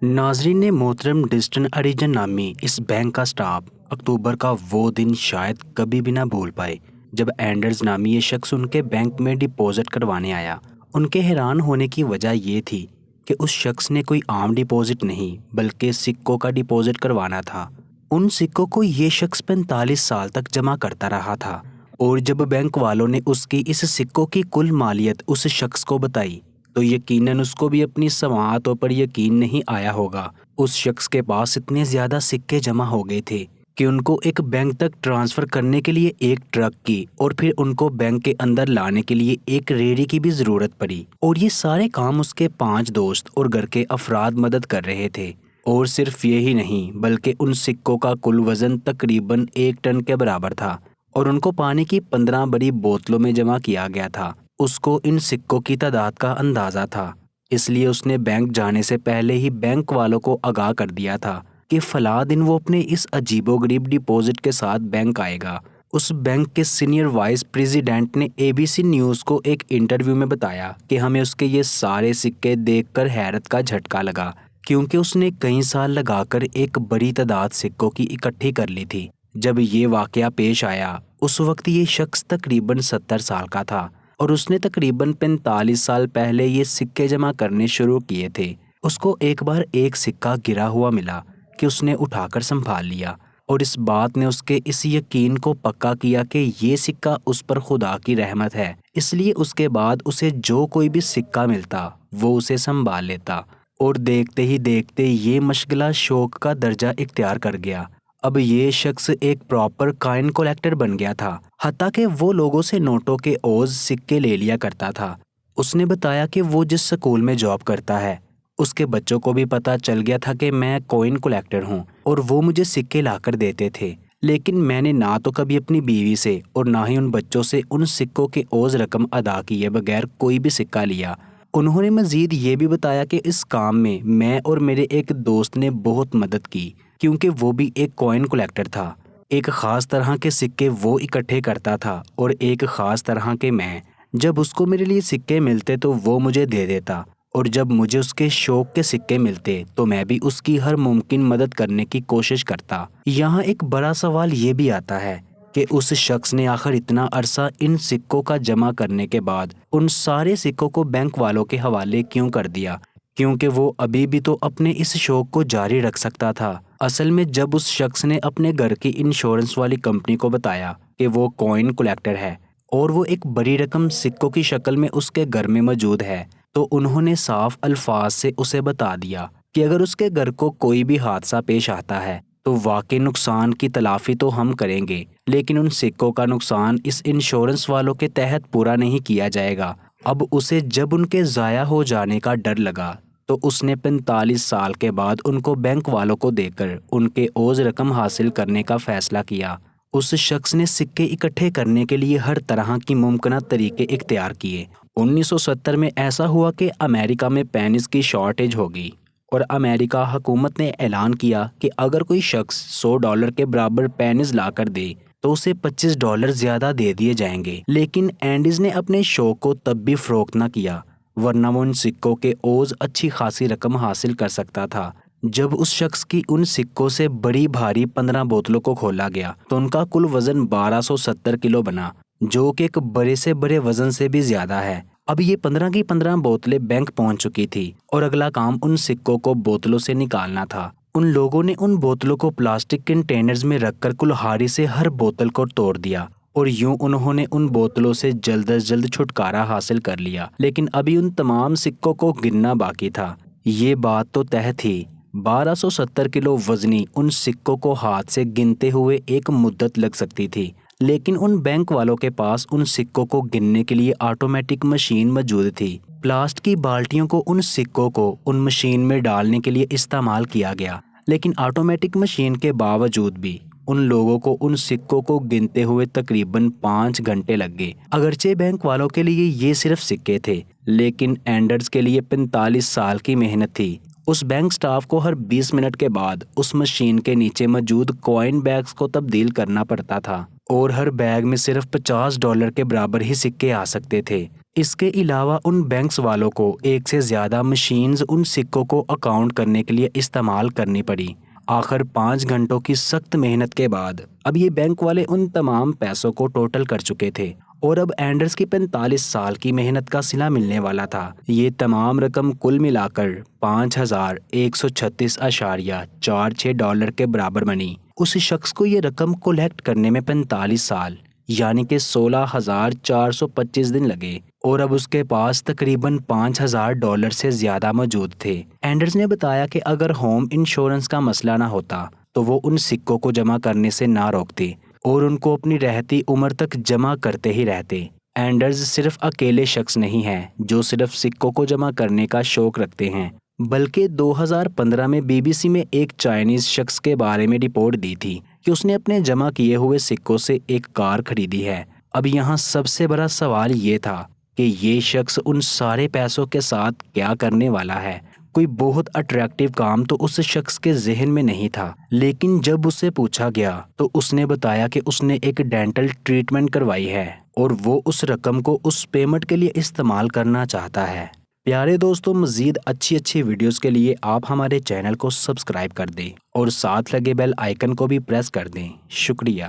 ناظرین نے محترم ڈسٹن اریجن نامی اس بینک کا سٹاف اکتوبر کا وہ دن شاید کبھی بھی نہ بھول پائے جب اینڈرز نامی یہ شخص ان کے بینک میں ڈپازٹ کروانے آیا۔ ان کے حیران ہونے کی وجہ یہ تھی کہ اس شخص نے کوئی عام ڈپازٹ نہیں بلکہ سکوں کا ڈپازٹ کروانا تھا۔ ان سکوں کو یہ شخص 45 سال تک جمع کرتا رہا تھا، اور جب بینک والوں نے اس کی اس سکوں کی کل مالیت اس شخص کو بتائی تو یقیناً اس کو بھی اپنی سماعتوں پر یقین نہیں آیا ہوگا۔ اس شخص کے پاس اتنے زیادہ سکے جمع ہو گئے تھے کہ ان کو ایک بینک تک ٹرانسفر کرنے کے لیے ایک ٹرک کی اور پھر ان کو بینک کے اندر لانے کے لیے ایک ریڑھی کی بھی ضرورت پڑی، اور یہ سارے کام اس کے 5 دوست اور گھر کے افراد مدد کر رہے تھے۔ اور صرف یہی نہیں بلکہ ان سکوں کا کل وزن تقریباً 1 ٹن کے برابر تھا، اور ان کو پانی کی 15 بڑی بوتلوں میں جمع کیا گیا تھا۔ اس کو ان سکوں کی تعداد کا اندازہ تھا، اس لیے اس نے بینک جانے سے پہلے ہی بینک والوں کو آگاہ کر دیا تھا کہ فلاں دن وہ اپنے اس عجیب و غریب ڈپازٹ کے ساتھ بینک آئے گا۔ اس بینک کے سینئر وائس پریزیڈنٹ نے ABC نیوز کو ایک انٹرویو میں بتایا کہ ہمیں اس کے یہ سارے سکے دیکھ کر حیرت کا جھٹکا لگا، کیونکہ اس نے کئی سال لگا کر ایک بڑی تعداد سکوں کی اکٹھی کر لی تھی۔ جب یہ واقعہ پیش آیا اس وقت یہ شخص تقریباً 70 سال کا تھا، اور اس نے تقریباً 45 سال پہلے یہ سکے جمع کرنے شروع کیے تھے۔ اس کو ایک بار ایک سکہ گرا ہوا ملا کہ اس نے اٹھا کر سنبھال لیا، اور اس بات نے اس کے اس یقین کو پکا کیا کہ یہ سکہ اس پر خدا کی رحمت ہے، اس لیے اس کے بعد اسے جو کوئی بھی سکہ ملتا وہ اسے سنبھال لیتا، اور دیکھتے ہی دیکھتے یہ مشغلہ شوق کا درجہ اختیار کر گیا۔ اب یہ شخص ایک پراپر کائن کلیکٹر بن گیا تھا، حتیٰ کہ وہ لوگوں سے نوٹوں کے عوض سکے لے لیا کرتا تھا۔ اس نے بتایا کہ وہ جس سکول میں جاب کرتا ہے اس کے بچوں کو بھی پتہ چل گیا تھا کہ میں کوئن کلیکٹر ہوں، اور وہ مجھے سکے لا کر دیتے تھے، لیکن میں نے نہ تو کبھی اپنی بیوی سے اور نہ ہی ان بچوں سے ان سکوں کے عوض رقم ادا کیے بغیر کوئی بھی سکہ لیا۔ انہوں نے مزید یہ بھی بتایا کہ اس کام میں اور میرے ایک دوست نے بہت مدد کی، کیونکہ وہ بھی ایک کوئن کلیکٹر تھا۔ ایک خاص طرح کے سکے وہ اکٹھے کرتا تھا اور ایک خاص طرح کے میں۔ جب اس کو میرے لیے سکے ملتے تو وہ مجھے دے دیتا، اور جب مجھے اس کے شوق کے سکے ملتے تو میں بھی اس کی ہر ممکن مدد کرنے کی کوشش کرتا۔ یہاں ایک بڑا سوال یہ بھی آتا ہے کہ اس شخص نے آخر اتنا عرصہ ان سکوں کا جمع کرنے کے بعد ان سارے سکوں کو بینک والوں کے حوالے کیوں کر دیا، کیونکہ وہ ابھی بھی تو اپنے اس شوق کو جاری رکھ سکتا تھا۔ اصل میں جب اس شخص نے اپنے گھر کی انشورنس والی کمپنی کو بتایا کہ وہ کوئن کلیکٹر ہے اور وہ ایک بڑی رقم سکوں کی شکل میں اس کے گھر میں موجود ہے، تو انہوں نے صاف الفاظ سے اسے بتا دیا کہ اگر اس کے گھر کو کوئی بھی حادثہ پیش آتا ہے تو واقعی نقصان کی تلافی تو ہم کریں گے، لیکن ان سکوں کا نقصان اس انشورنس والوں کے تحت پورا نہیں کیا جائے گا۔ اب اسے جب ان کے ضائع ہو جانے کا ڈر لگا تو اس نے 45 سال کے بعد ان کو بینک والوں کو دے کر ان کے عوض رقم حاصل کرنے کا فیصلہ کیا۔ اس شخص نے سکے اکٹھے کرنے کے لیے ہر طرح کی ممکنہ طریقے اختیار کیے۔ 1970 میں ایسا ہوا کہ امریکہ میں پینز کی شارٹیج ہو گئی، اور امریکہ حکومت نے اعلان کیا کہ اگر کوئی شخص $100 کے برابر پینز لا کر دے تو اسے $25 زیادہ دے دیے جائیں گے۔ لیکن اینڈز نے اپنے شوق کو تب بھی فروخت نہ کیا، ورنہ وہ ان سکوں کے عوض اچھی خاصی رقم حاصل کر سکتا تھا۔ جب اس شخص کی ان سکوں سے بڑی بھاری 15 بوتلوں کو کھولا گیا تو ان کا کل وزن 1270 کلو بنا، جو کہ ایک بڑے سے بڑے وزن سے بھی زیادہ ہے۔ اب یہ 15 کی 15 بوتلیں بینک پہنچ چکی تھی، اور اگلا کام ان سکوں کو بوتلوں سے نکالنا تھا۔ ان لوگوں نے ان بوتلوں کو پلاسٹک کنٹینرز میں رکھ کر کلہاڑی سے ہر بوتل کو توڑ دیا، اور یوں انہوں نے ان بوتلوں سے جلد از جلد چھٹکارا حاصل کر لیا۔ لیکن ابھی ان تمام سکوں کو گننا باقی تھا۔ یہ بات تو طے تھی، 1270 کلو وزنی ان سکوں کو ہاتھ سے گنتے ہوئے ایک مدت لگ سکتی تھی، لیکن ان بینک والوں کے پاس ان سکوں کو گننے کے لیے آٹومیٹک مشین موجود تھی۔ پلاسٹک کی بالٹیوں کو ان سکوں کو ان مشین میں ڈالنے کے لیے استعمال کیا گیا، لیکن آٹومیٹک مشین کے باوجود بھی ان لوگوں کو ان سکوں کو گنتے ہوئے تقریباً 5 گھنٹے لگ گئے۔ اگرچہ بینک والوں کے لیے یہ صرف سکے تھے، لیکن اینڈرز کے لیے 45 سال کی محنت تھی۔ اس بینک سٹاف کو ہر 20 منٹ کے بعد اس مشین کے نیچے موجود کوئن بیگز کو تبدیل کرنا پڑتا تھا، اور ہر بیگ میں صرف $50 کے برابر ہی سکے آ سکتے تھے۔ اس کے علاوہ ان بینکس والوں کو ایک سے زیادہ مشینز ان سکوں کو اکاؤنٹ کرنے کے لیے استعمال کرنی پڑی۔ آخر 5 گھنٹوں کی سخت محنت کے بعد اب یہ بینک والے ان تمام پیسوں کو ٹوٹل کر چکے تھے اور اب اینڈرز کی 45 سال کی محنت کا صلہ ملنے والا تھا۔ یہ تمام رقم کل ملا کر $5136.46 کے برابر بنی۔ اس شخص کو یہ رقم کولیکٹ کرنے میں 45 سال یعنی کہ 16,425 دن لگے اور اب اس کے پاس تقریباً $5,000 سے زیادہ موجود تھے۔ اینڈرز نے بتایا کہ اگر ہوم انشورنس کا مسئلہ نہ ہوتا تو وہ ان سکوں کو جمع کرنے سے نہ روکتے اور ان کو اپنی رہتی عمر تک جمع کرتے ہی رہتے۔ اینڈرز صرف اکیلے شخص نہیں ہیں جو صرف سکوں کو جمع کرنے کا شوق رکھتے ہیں، بلکہ 2015 میں BBC میں ایک چائنیز شخص کے بارے میں رپورٹ دی تھی کہ اس نے اپنے جمع کیے ہوئے سکوں سے ایک کار خریدی ہے۔ اب یہاں سب سے بڑا سوال یہ تھا کہ یہ شخص ان سارے پیسوں کے ساتھ کیا کرنے والا ہے۔ کوئی بہت اٹریکٹیو کام تو اس شخص کے ذہن میں نہیں تھا، لیکن جب اسے پوچھا گیا تو اس نے بتایا کہ اس نے ایک ڈینٹل ٹریٹمنٹ کروائی ہے اور وہ اس رقم کو اس پیمنٹ کے لیے استعمال کرنا چاہتا ہے۔ پیارے دوستوں، مزید اچھی ویڈیوز کے لیے آپ ہمارے چینل کو سبسکرائب کر دیں اور ساتھ لگے بیل آئیکن کو بھی پریس کر دیں۔ شکریہ۔